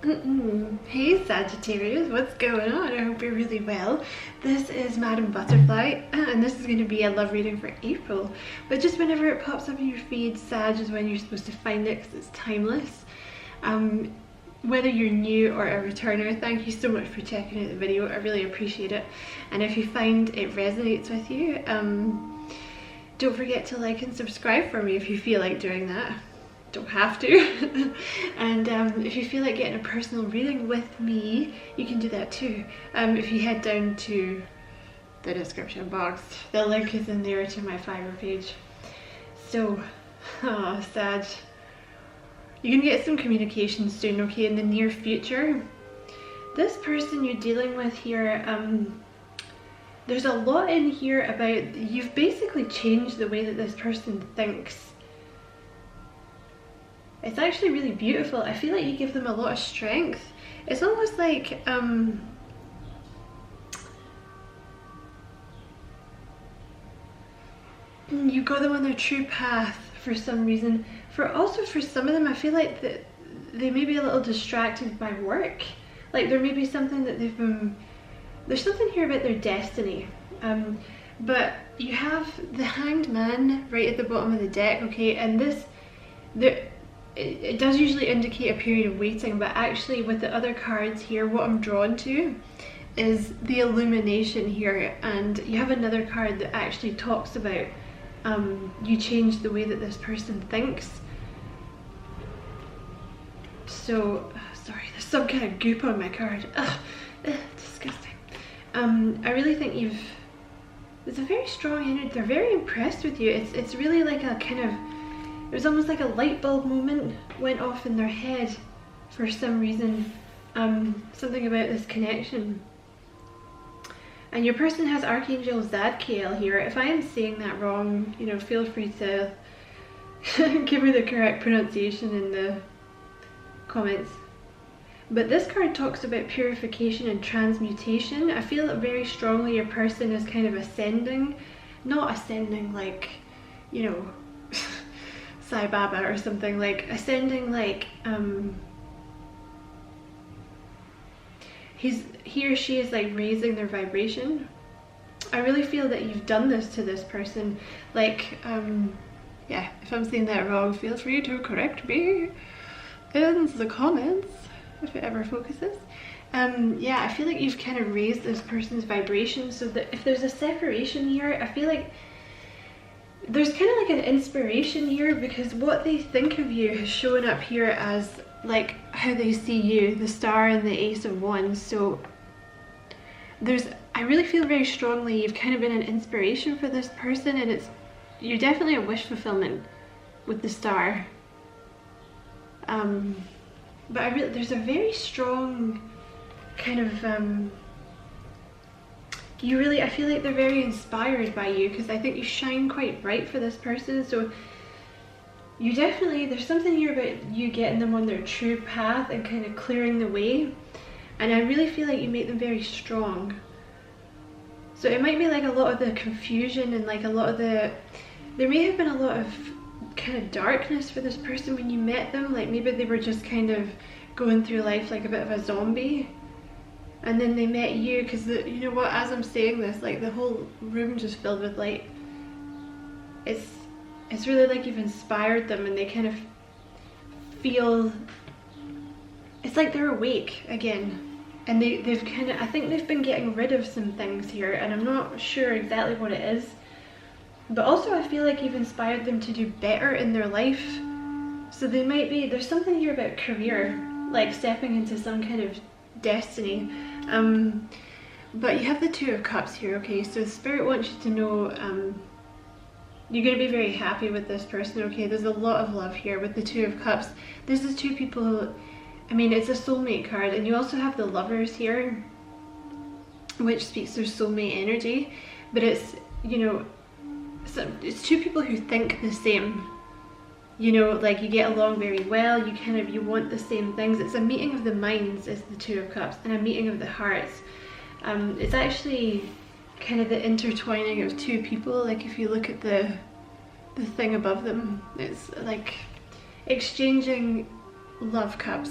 Hey Sagittarius, what's going on? I hope you're really well. This is Madam Butterfly, and this is going to be a love reading for April. But just whenever it pops up in your feed, Sag is when you're supposed to find it because it's timeless. Whether you're new or a returner, thank you so much for checking out the video. I really appreciate it. And if you find it resonates with you, don't forget to like and subscribe for me if you feel like doing that. Don't have to. And if you feel like getting a personal reading with me, you can do that too. If you head down to the description box, the link is in there to my Fiverr page. So, Sag, you're gonna get some communication soon, okay, in the near future. This person you're dealing with here, there's a lot in here about you've basically changed the way that this person thinks. It's actually really beautiful. I feel like you give them a lot of strength. It's almost like you got them on their true path for some reason. For some of them, I feel like that they may be a little distracted by work. Like there may be something that there's something here about their destiny. But you have the Hanged Man right at the bottom of the deck, okay, and it does usually indicate a period of waiting, but actually with the other cards here, what I'm drawn to is the illumination here, and you have another card that actually talks about you change the way that this person thinks. So, sorry, there's some kind of goop on my card. Ugh, disgusting. I really think there's a very strong energy. They're very impressed with you. It's really like a kind of, it was almost like a light bulb moment went off in their head for some reason. Something about this connection. And your person has Archangel Zadkiel here. If I am saying that wrong, you know, feel free to give me the correct pronunciation in the comments. But this card talks about purification and transmutation. I feel that very strongly your person is kind of ascending. Not ascending like, you know, Sai Baba or something, like ascending, like he or she is like raising their vibration. I really feel that you've done this to this person, like yeah, if I'm saying that wrong, feel free to correct me in the comments if it ever focuses. Yeah, I feel like you've kind of raised this person's vibration so that if there's a separation here, I feel like there's kind of like an inspiration here, because what they think of you has shown up here as like how they see you, the Star and the Ace of Wands. So I really feel very strongly you've kind of been an inspiration for this person, and you're definitely a wish fulfillment with the Star. But there's a very strong kind of I feel like they're very inspired by you, because I think you shine quite bright for this person. So you definitely, there's something here about you getting them on their true path and kind of clearing the way. And I really feel like you make them very strong. So it might be like a lot of the confusion and like a lot of there may have been a lot of kind of darkness for this person when you met them. Like maybe they were just kind of going through life like a bit of a zombie. And then they met you, because you know what, as I'm saying this, like the whole room just filled with light. It's really like you've inspired them, and they kind of feel, it's like they're awake again. And they've kind of, I think they've been getting rid of some things here, and I'm not sure exactly what it is. But also I feel like you've inspired them to do better in their life. So they might be, there's something here about career, like stepping into some kind of destiny. But you have the Two of Cups here, okay, so Spirit wants you to know you're going to be very happy with this person, okay. There's a lot of love here with the Two of Cups. This is two people who, I mean, it's a soulmate card, and you also have the Lovers here, which speaks their soulmate energy. But it's, you know, it's two people who think the same. You know, like you get along very well, you want the same things. It's a meeting of the minds is the Two of Cups, and a meeting of the hearts. It's actually kind of the intertwining of two people. Like if you look at the thing above them, it's like exchanging love cups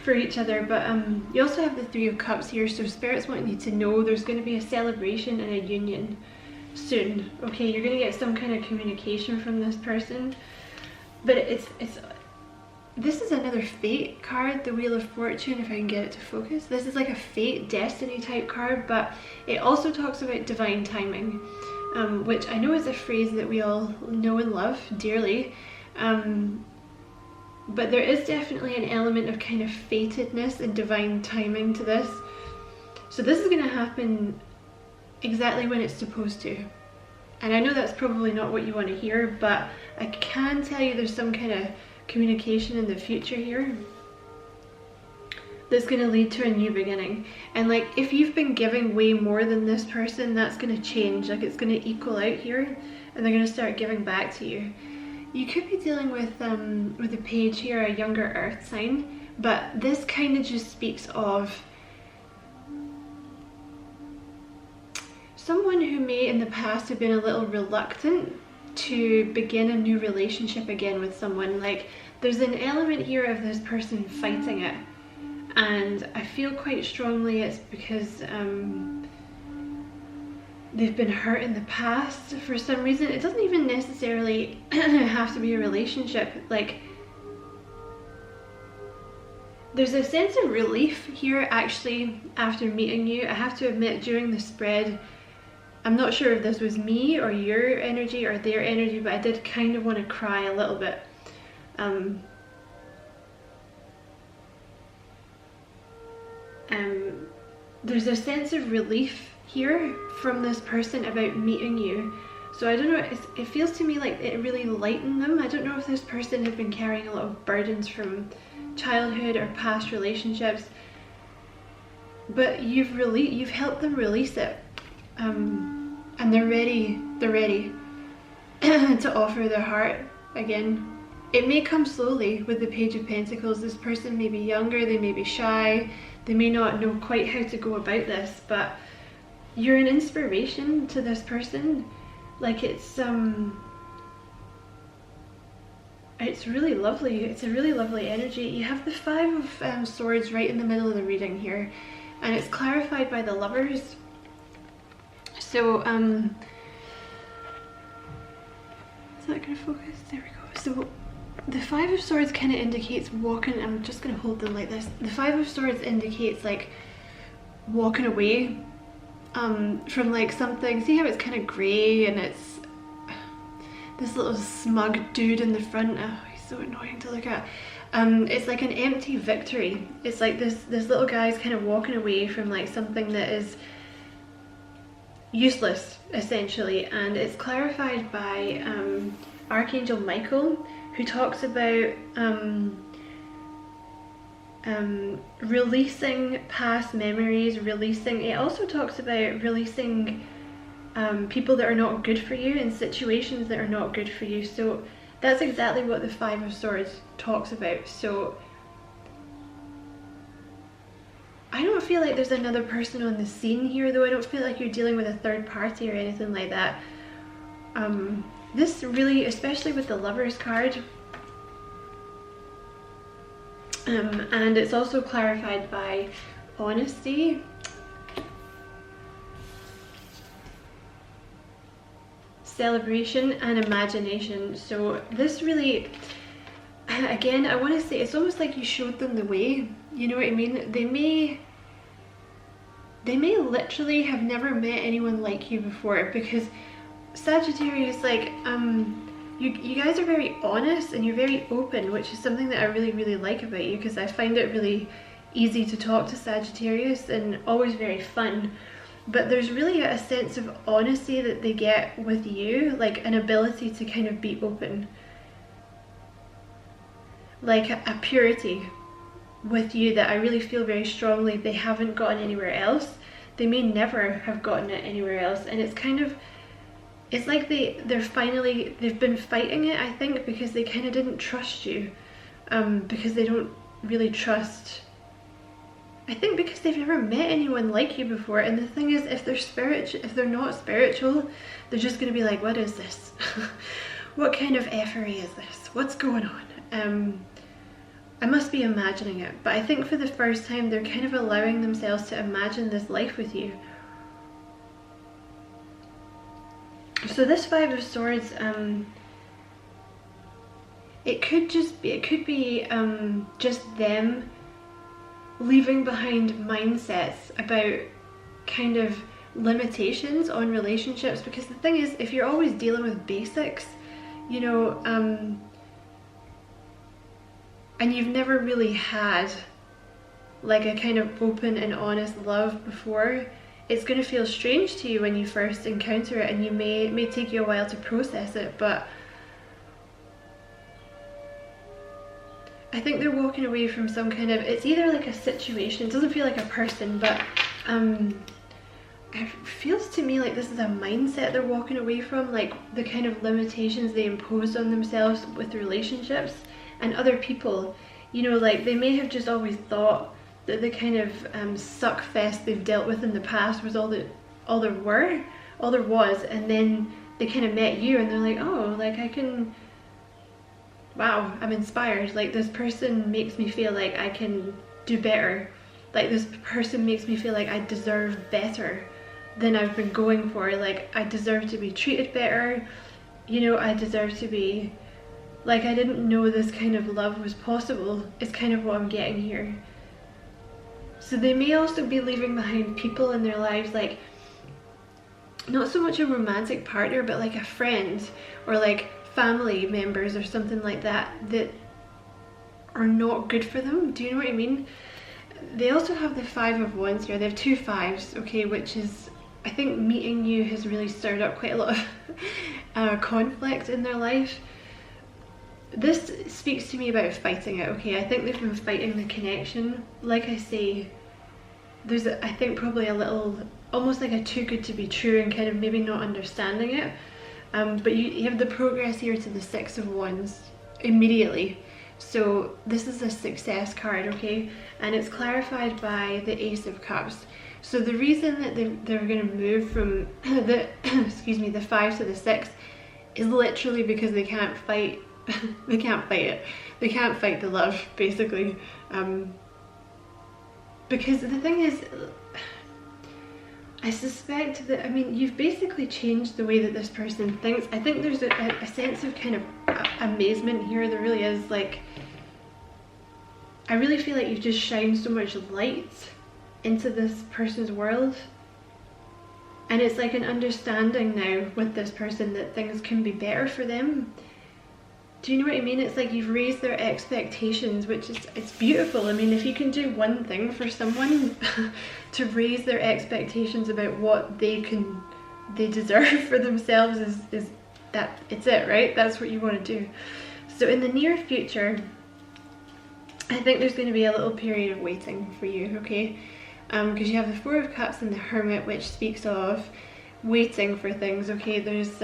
for each other. But you also have the Three of Cups here, so Spirit's wanting you to know there's going to be a celebration and a union soon. Okay, you're going to get some kind of communication from this person, but this is another fate card, the Wheel of Fortune, if I can get it to focus. This is like a fate, destiny type card, but it also talks about divine timing, which I know is a phrase that we all know and love dearly. But there is definitely an element of kind of fatedness and divine timing to this. So this is going to happen exactly when it's supposed to. And I know that's probably not what you want to hear, but I can tell you there's some kind of communication in the future here that's going to lead to a new beginning. And like, if you've been giving way more than this person, that's going to change. Like, it's going to equal out here, and they're going to start giving back to you. You could be dealing with a page here, a younger earth sign, but this kind of just speaks of someone who may in the past have been a little reluctant to begin a new relationship again with someone. Like, there's an element here of this person fighting it, and I feel quite strongly it's because they've been hurt in the past for some reason. It doesn't even necessarily have to be a relationship. Like, there's a sense of relief here actually after meeting you. I have to admit, during the spread, I'm not sure if this was me or your energy or their energy, but I did kind of want to cry a little bit. There's a sense of relief here from this person about meeting you. So I don't know, it feels to me like it really lightened them. I don't know if this person had been carrying a lot of burdens from childhood or past relationships, but you've helped them release it. And they're ready to offer their heart again. It may come slowly with the Page of Pentacles. This person may be younger, they may be shy, they may not know quite how to go about this, but you're an inspiration to this person. Like, it's really lovely. It's a really lovely energy. You have the Five of Swords right in the middle of the reading here, and it's clarified by the Lovers. So is that gonna focus? There we go. So the Five of Swords kind of indicates walking. I'm just gonna hold them like this. The Five of Swords indicates like walking away from like something. See how it's kind of grey and it's this little smug dude in the front. Oh, he's so annoying to look at. It's like an empty victory. It's like this little guy's kind of walking away from like something that is useless, essentially. And it's clarified by Archangel Michael, who talks about releasing past memories, it also talks about releasing people that are not good for you and situations that are not good for you. So that's exactly what the Five of Swords talks about. So I don't feel like there's another person on the scene here, though. I don't feel like you're dealing with a third party or anything like that. This really, especially with the Lovers card, and it's also clarified by honesty, celebration, and imagination. So this really, again, I want to say it's almost like you showed them the way. You know what I mean? They may literally have never met anyone like you before, because Sagittarius, like, you guys are very honest and you're very open, which is something that I really like about you, because I find it really easy to talk to Sagittarius and always very fun. But there's really a sense of honesty that they get with you, like an ability to kind of be open, like a purity with you that I really feel very strongly they haven't gotten anywhere else. They may never have gotten it anywhere else, and it's kind of, it's like they've been fighting it, I think, because they kind of didn't trust you, because they don't really trust, I think, because they've never met anyone like you before. And the thing is, if they're not spiritual, they're just going to be like, what is this? What kind of effery is this? What's going on? I must be imagining it, but I think for the first time they're kind of allowing themselves to imagine this life with you. So this Five of Swords, it could be just them leaving behind mindsets about kind of limitations on relationships, because the thing is, if you're always dealing with basics, you know, and you've never really had like a kind of open and honest love before, it's going to feel strange to you when you first encounter it, and it may take you a while to process it. But I think they're walking away from some kind of, it's either like a situation, it doesn't feel like a person, but it feels to me like this is a mindset they're walking away from, like the kind of limitations they imposed on themselves with relationships and other people. You know, like they may have just always thought that the kind of suck fest they've dealt with in the past was all there was, and then they kind of met you and they're like, oh, like I can, wow, I'm inspired, like this person makes me feel like I can do better, like this person makes me feel like I deserve better than I've been going for, like I deserve to be treated better, you know, I deserve to be, like I didn't know this kind of love was possible, is kind of what I'm getting here. So they may also be leaving behind people in their lives, like not so much a romantic partner, but like a friend or like family members or something like that that are not good for them. Do you know what I mean? They also have the Five of Wands here. They have two fives, okay, which is, I think meeting you has really stirred up quite a lot of conflict in their life. This speaks to me about fighting it, okay? I think they've been fighting the connection. Like I say, there's, I think, probably a little, almost like a too good to be true and kind of maybe not understanding it. But you have the progress here to the Six of Wands immediately. So this is a success card, okay? And it's clarified by the Ace of Cups. So the reason that they're going to move from the, excuse me, the 5 to the 6 is literally because they can't fight. They can't fight it. They can't fight the love, basically. Because the thing is, I suspect that, I mean, you've basically changed the way that this person thinks. I think there's a sense of kind of amazement here. There really is. Like, I really feel like you've just shined so much light into this person's world. And it's like an understanding now with this person that things can be better for them. Do you know what I mean? It's like you've raised their expectations, which is, it's beautiful. I mean, if you can do one thing for someone to raise their expectations about what they deserve for themselves, is that, it's it, right? That's what you want to do. So in the near future, I think there's going to be a little period of waiting for you, okay? Because you have the Four of Cups and the Hermit, which speaks of waiting for things, okay? There's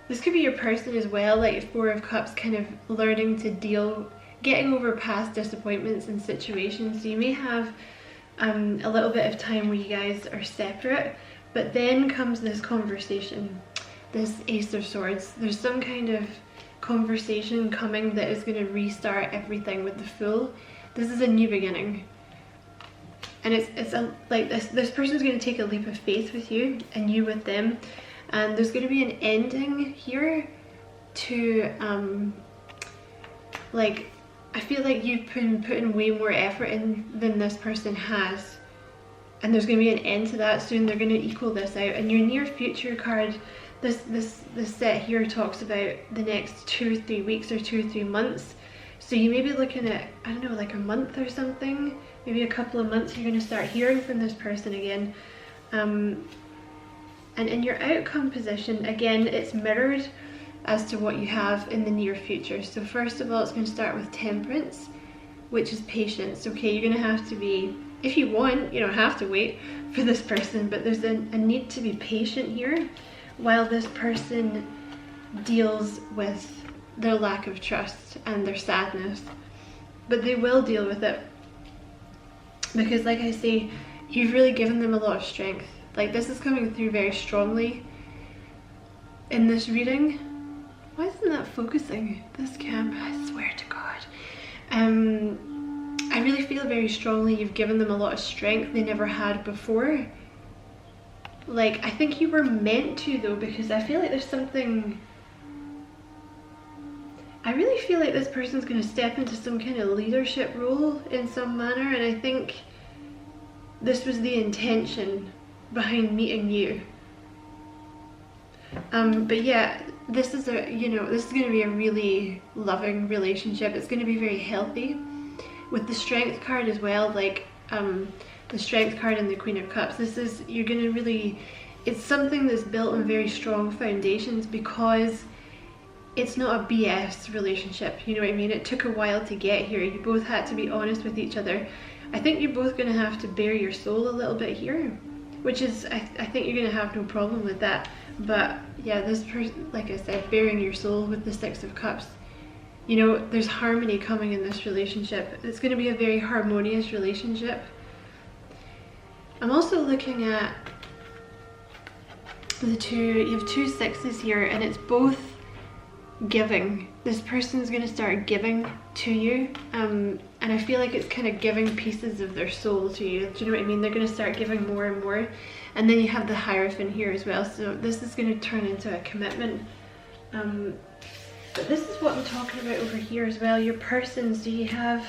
this could be your person as well, like Four of Cups, kind of learning to getting over past disappointments and situations. So you may have a little bit of time where you guys are separate, but then comes this conversation, this Ace of Swords. There's some kind of conversation coming that is going to restart everything with the Fool. This is a new beginning. And it's like this person's going to take a leap of faith with you and you with them. And there's going to be an ending here to, like, I feel like you've been putting way more effort in than this person has. And there's going to be an end to that soon. They're going to equal this out. And your near future card, this set here talks about the next 2 or 3 weeks or 2 or 3 months. So you may be looking at, I don't know, like a month or something. Maybe a couple of months you're going to start hearing from this person again. And in your outcome position, again, it's mirrored as to what you have in the near future. So first of all, it's going to start with Temperance, which is patience. Okay, you're going to have to be, if you want, you don't have to wait for this person, but there's a need to be patient here while this person deals with their lack of trust and their sadness. But they will deal with it because, like I say, you've really given them a lot of strength. Like, this is coming through very strongly in this reading. Why isn't that focusing? This camera, I swear to God. I really feel very strongly you've given them a lot of strength they never had before. Like, I think you were meant to though, because I feel like there's something, I really feel like this person's going to step into some kind of leadership role in some manner, and I think this was the intention behind meeting you. But yeah, this is a, you know, this is going to be a really loving relationship. It's going to be very healthy. With the Strength card as well, like the Strength card and the Queen of Cups, this is, you're going to really, it's something that's built on very strong foundations, because it's not a BS relationship, you know what I mean? It took a while to get here. You both had to be honest with each other. I think you're both going to have to bare your soul a little bit here, which is, I think you're going to have no problem with that. But yeah, this person, like I said, bearing your soul with the Six of Cups, you know, there's harmony coming in this relationship. It's going to be a very harmonious relationship. I'm also looking at the two, you have two sixes here, and it's both giving. This person's going to start giving to you, and I feel like it's kind of giving pieces of their soul to you. Do you know what I mean? They're going to start giving more and more. And then you have the Hierophant here as well, so this is going to turn into a commitment. But this is what I'm talking about over here as well. Your persons, do you have,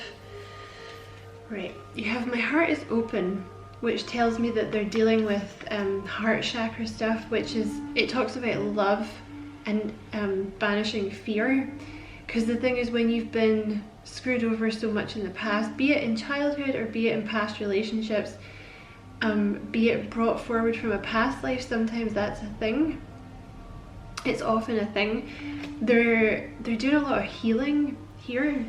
right, you have my heart is open, which tells me that they're dealing with heart chakra stuff, which is, it talks about love and banishing fear. Because the thing is, when you've been screwed over so much in the past, be it in childhood or be it in past relationships, be it brought forward from a past life, sometimes that's a thing. It's often a thing. They're doing a lot of healing here.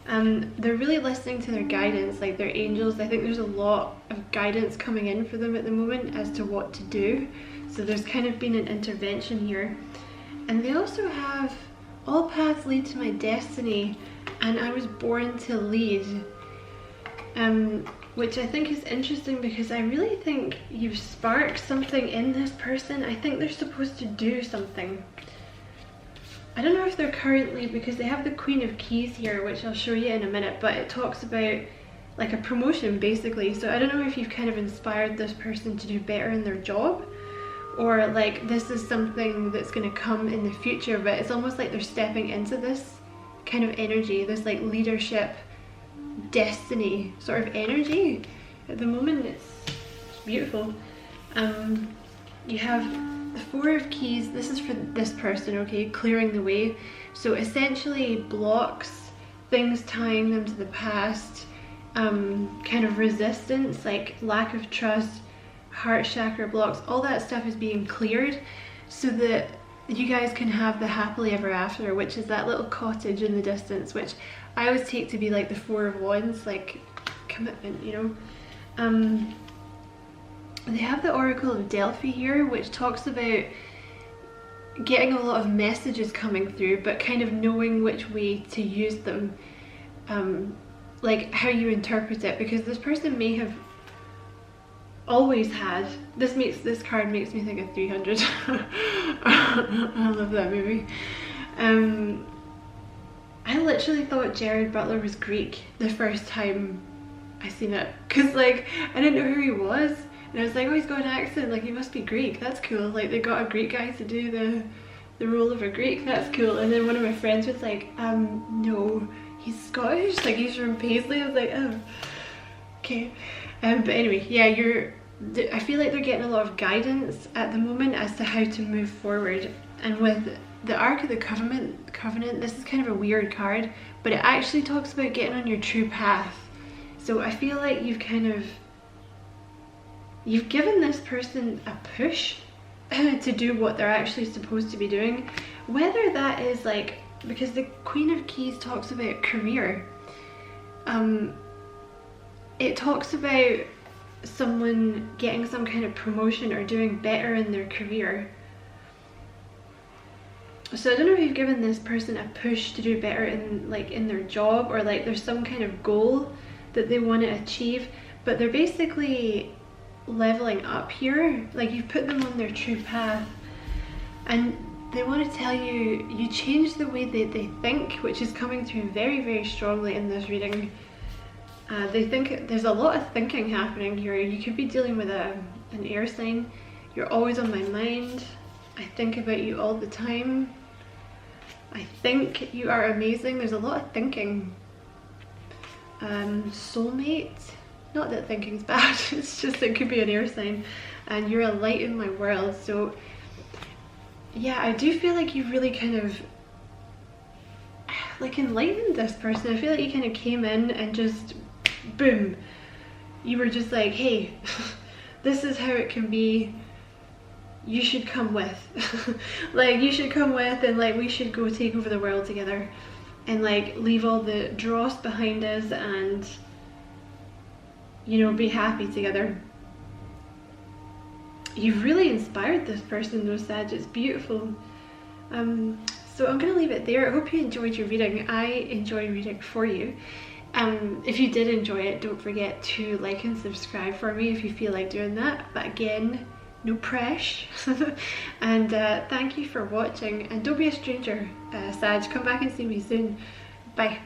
They're really listening to their guidance, like their angels. I think there's a lot of guidance coming in for them at the moment as to what to do. So there's kind of been an intervention here. And they also have, all paths lead to my destiny, and I was born to lead. Which I think is interesting, because I really think you've sparked something in this person. I think they're supposed to do something. I don't know if they're currently, because they have the Queen of Keys here, which I'll show you in a minute, but it talks about like a promotion basically. So I don't know if you've kind of inspired this person to do better in their job, or like this is something that's going to come in the future, but it's almost like they're stepping into this kind of energy, this like leadership, destiny sort of energy at the moment. It's beautiful. You have the Four of Keys. This is for this person, okay, clearing the way. So essentially blocks, things tying them to the past, kind of resistance, like lack of trust, heart chakra blocks, all that stuff is being cleared so that you guys can have the happily ever after, which is that little cottage in the distance, which I always take to be like the Four of Wands, like commitment, you know. They have the Oracle of Delphi here, which talks about getting a lot of messages coming through, but kind of knowing which way to use them, like how you interpret it, because this person may have always had, this card makes me think of 300. I love that movie. I literally thought Gerard Butler was Greek the first time I seen it, because like I didn't know who he was, and I was like, oh, he's got an accent, like he must be Greek, that's cool, like they got a Greek guy to do the role of a Greek, that's cool. And then one of my friends was like, no, he's Scottish, like he's from Paisley. I was like, oh, okay. But anyway, yeah, I feel like they're getting a lot of guidance at the moment as to how to move forward. And with the Ark of the Covenant, this is kind of a weird card, but it actually talks about getting on your true path. So I feel like you've given this person a push to do what they're actually supposed to be doing. Whether that is like, because the Queen of Keys talks about career. It talks about someone getting some kind of promotion or doing better in their career. So I don't know if you've given this person a push to do better in their job, or like there's some kind of goal that they want to achieve, but they're basically leveling up here. Like you've put them on their true path, and they want to tell you, you change the way that they think, which is coming through very, very strongly in this reading. They think there's a lot of thinking happening here. You could be dealing with an air sign. You're always on my mind. I think about you all the time. I think you are amazing. There's a lot of thinking. Soulmate. Not that thinking's bad. It's just it could be an air sign. And you're a light in my world. So yeah, I do feel like you really kind of like enlightened this person. I feel like you kind of came in and just boom, you were just like, hey, this is how it can be, you should come with. Like, you should come with, and like we should go take over the world together and like leave all the dross behind us and, you know, be happy together. You've really inspired this person though, Sag. It's beautiful. So I'm gonna leave it there. I hope you enjoyed your reading. I enjoy reading for you. If you did enjoy it, don't forget to like and subscribe for me if you feel like doing that. But again, no pressure. And thank you for watching. And don't be a stranger, Sag. Come back and see me soon. Bye.